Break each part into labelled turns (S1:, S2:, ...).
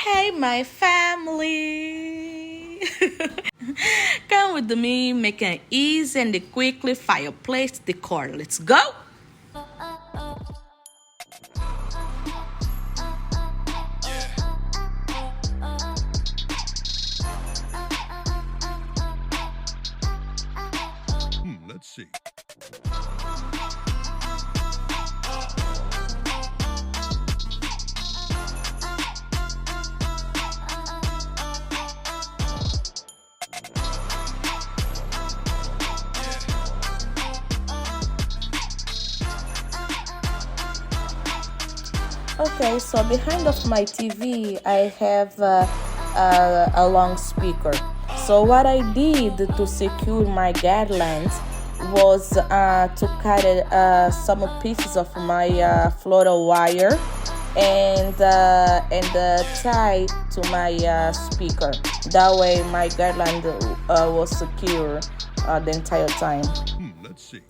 S1: Hey, my family! Come with me, make an easy and quickly fireplace decor. Let's go!
S2: Let's see.
S1: Okay, so behind of my TV, I have a long speaker. So what I did to secure my garlands was to cut some pieces of my floral wire and tie to my speaker. That way, my garland was secure the entire time.
S2: Let's see.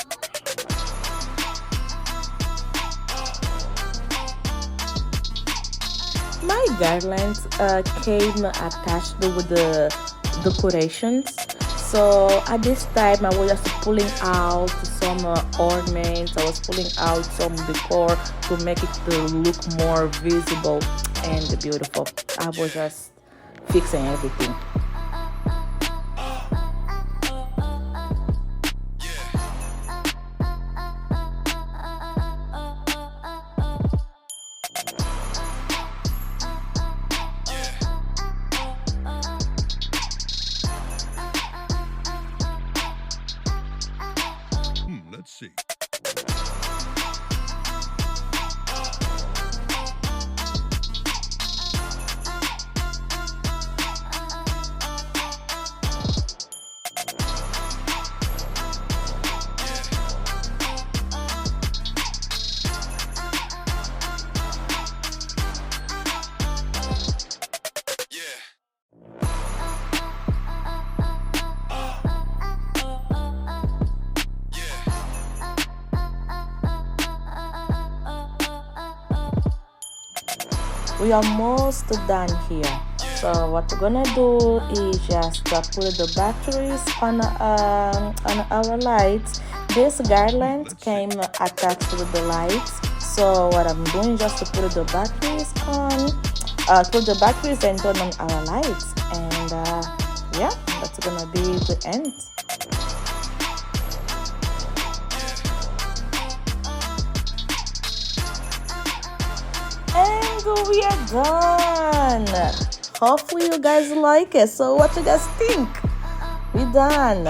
S1: My garlands came attached with the decorations. So at this time, I was just pulling out some ornaments. I was pulling out some decor to make it look more visible and beautiful. I was just fixing everything.
S2: Let's see.
S1: We are almost done here. So what we're gonna do is just put the batteries on our lights. This garland came attached with the lights. So what I'm doing is just to put the batteries on, put the batteries and turn on our lights. And yeah, that's gonna be the end. And we are done. Hopefully you guys like it. So what you guys think? We're done.